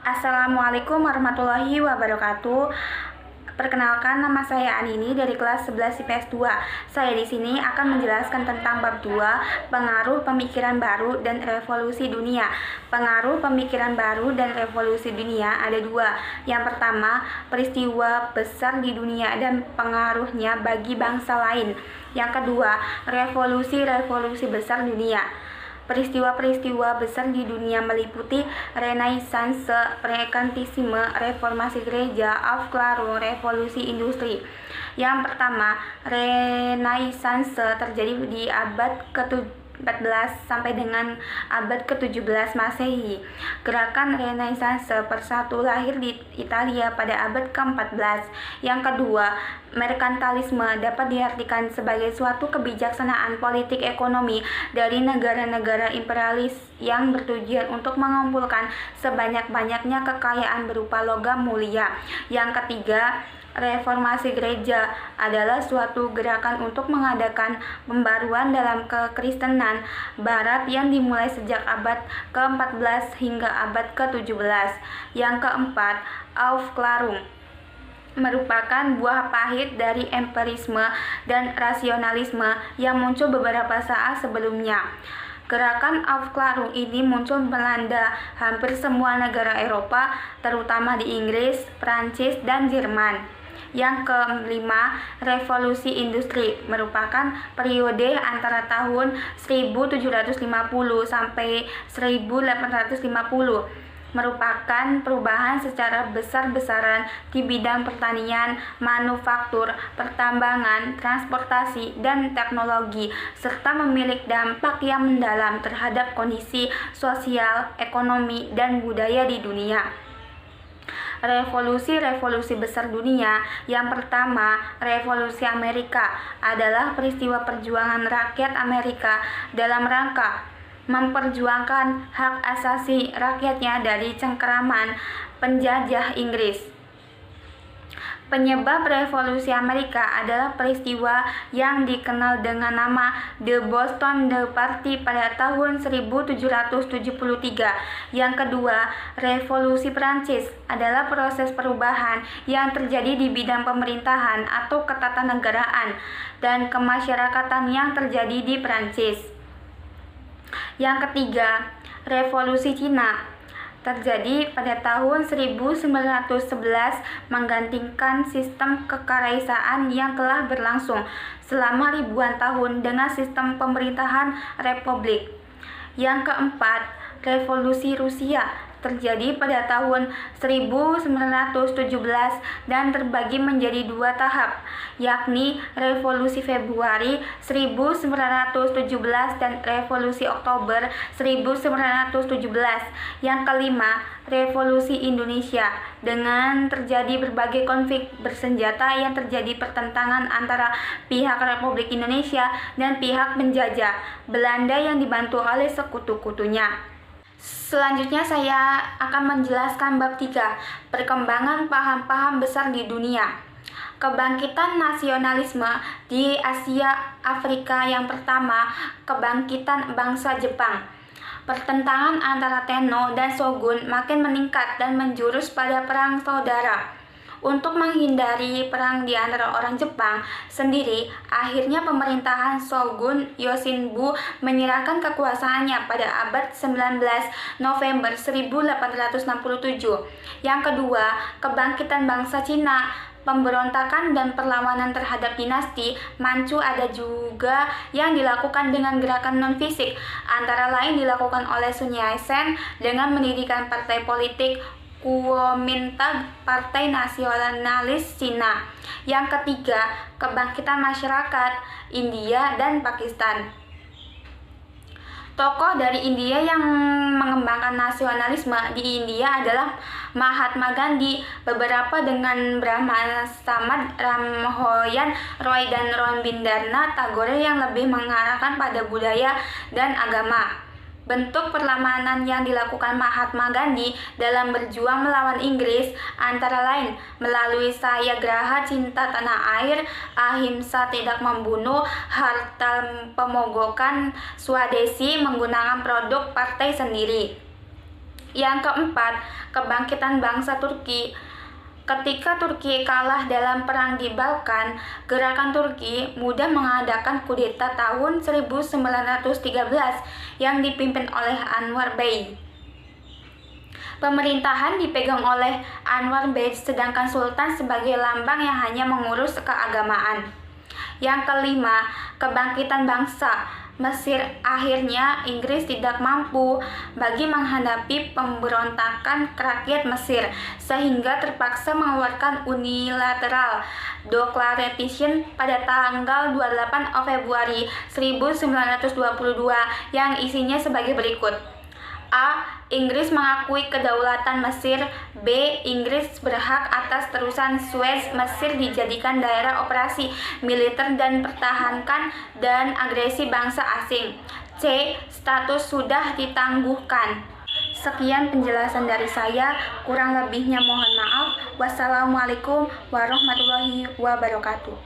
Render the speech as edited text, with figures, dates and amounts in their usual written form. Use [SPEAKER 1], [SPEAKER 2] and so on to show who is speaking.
[SPEAKER 1] Assalamualaikum warahmatullahi wabarakatuh. Perkenalkan, nama saya Anini dari kelas 11 IPS 2. Saya di sini akan menjelaskan tentang bab 2, pengaruh pemikiran baru dan revolusi dunia. Pengaruh pemikiran baru dan revolusi dunia ada dua. Yang pertama, peristiwa besar di dunia dan pengaruhnya bagi bangsa lain. Yang kedua, revolusi-revolusi besar dunia. Peristiwa-peristiwa besar di dunia meliputi Renaissance, Protestantisme, Reformasi Gereja, Aufklärung, Revolusi Industri. Yang pertama, Renaissance terjadi di abad ke-14 sampai dengan abad ke-17 Masehi. Gerakan Renaissance persatu lahir di Italia pada abad ke-14. Yang kedua, merkantilisme dapat diartikan sebagai suatu kebijaksanaan politik ekonomi dari negara-negara imperialis yang bertujuan untuk mengumpulkan sebanyak-banyaknya kekayaan berupa logam mulia. Yang ketiga, reformasi gereja adalah suatu gerakan untuk mengadakan pembaruan dalam kekristenan barat yang dimulai sejak abad ke-14 hingga abad ke-17. Yang keempat, Aufklärung merupakan buah pahit dari empirisme dan rasionalisme yang muncul beberapa saat sebelumnya. Gerakan Aufklärung ini muncul melanda hampir semua negara Eropa, terutama di Inggris, Prancis, dan Jerman. Yang kelima, revolusi industri merupakan periode antara tahun 1750 sampai 1850. Merupakan perubahan secara besar-besaran di bidang pertanian, manufaktur, pertambangan, transportasi, dan teknologi, serta memiliki dampak yang mendalam terhadap kondisi sosial, ekonomi, dan budaya di dunia. Revolusi-revolusi besar dunia. Yang pertama, Revolusi Amerika adalah peristiwa perjuangan rakyat Amerika dalam rangka memperjuangkan hak asasi rakyatnya dari cengkeraman penjajah Inggris. Penyebab Revolusi Amerika adalah peristiwa yang dikenal dengan nama The Boston Tea Party pada tahun 1773. Yang kedua, Revolusi Prancis adalah proses perubahan yang terjadi di bidang pemerintahan atau ketatanegaraan dan kemasyarakatan yang terjadi di Prancis. Yang ketiga, Revolusi Cina terjadi pada tahun 1911 menggantikan sistem kekaisaran yang telah berlangsung selama ribuan tahun dengan sistem pemerintahan republik. Yang keempat, Revolusi Rusia terjadi pada tahun 1917 dan terbagi menjadi dua tahap, yakni Revolusi Februari 1917 dan Revolusi Oktober 1917. Yang kelima, Revolusi Indonesia, dengan terjadi berbagai konflik bersenjata yang terjadi pertentangan antara pihak Republik Indonesia dan pihak penjajah Belanda yang dibantu oleh sekutu-kutunya. Selanjutnya saya akan menjelaskan bab 3, perkembangan paham-paham besar di dunia. Kebangkitan nasionalisme di Asia Afrika. Yang pertama, kebangkitan bangsa Jepang. Pertentangan antara Tenno dan Shogun makin meningkat dan menjurus pada perang saudara. Untuk menghindari perang di antara orang Jepang sendiri, akhirnya pemerintahan Shogun Yoshinobu menyerahkan kekuasaannya pada abad 19 November 1867. Yang kedua, kebangkitan bangsa Cina. Pemberontakan dan perlawanan terhadap dinasti Manchu ada juga yang dilakukan dengan gerakan non-fisik, antara lain dilakukan oleh Sun Yat-sen dengan mendirikan partai politik Kuomintang, Partai Nasionalis Cina. Yang ketiga, kebangkitan masyarakat India dan Pakistan. Tokoh dari India yang mengembangkan nasionalisme di India adalah Mahatma Gandhi, beberapa dengan Brahma Samad, Rammohan Roy, dan Rabindranath Tagore yang lebih mengarahkan pada budaya dan agama. Bentuk perlawanan yang dilakukan Mahatma Gandhi dalam berjuang melawan Inggris antara lain melalui Satyagraha Cinta Tanah Air, Ahimsa tidak membunuh, harta pemogokan Swadesi, menggunakan produk partai sendiri. Yang keempat, kebangkitan bangsa Turki. Ketika Turki kalah dalam perang di Balkan, gerakan Turki mudah mengadakan kudeta tahun 1913 yang dipimpin oleh Anwar Bey. Pemerintahan dipegang oleh Anwar Bey, sedangkan Sultan sebagai lambang yang hanya mengurus keagamaan. Yang kelima, kebangkitan bangsa Mesir. Akhirnya Inggris tidak mampu bagi menghadapi pemberontakan rakyat Mesir, sehingga terpaksa mengeluarkan unilateral declaration pada tanggal 28 Februari 1922 yang isinya sebagai berikut. A. Inggris mengakui kedaulatan Mesir. B. Inggris berhak atas terusan Suez. Mesir dijadikan daerah operasi militer dan pertahankan dan agresi bangsa asing. C. Status sudah ditangguhkan. Sekian penjelasan dari saya, kurang lebihnya mohon maaf. Wassalamualaikum warahmatullahi wabarakatuh.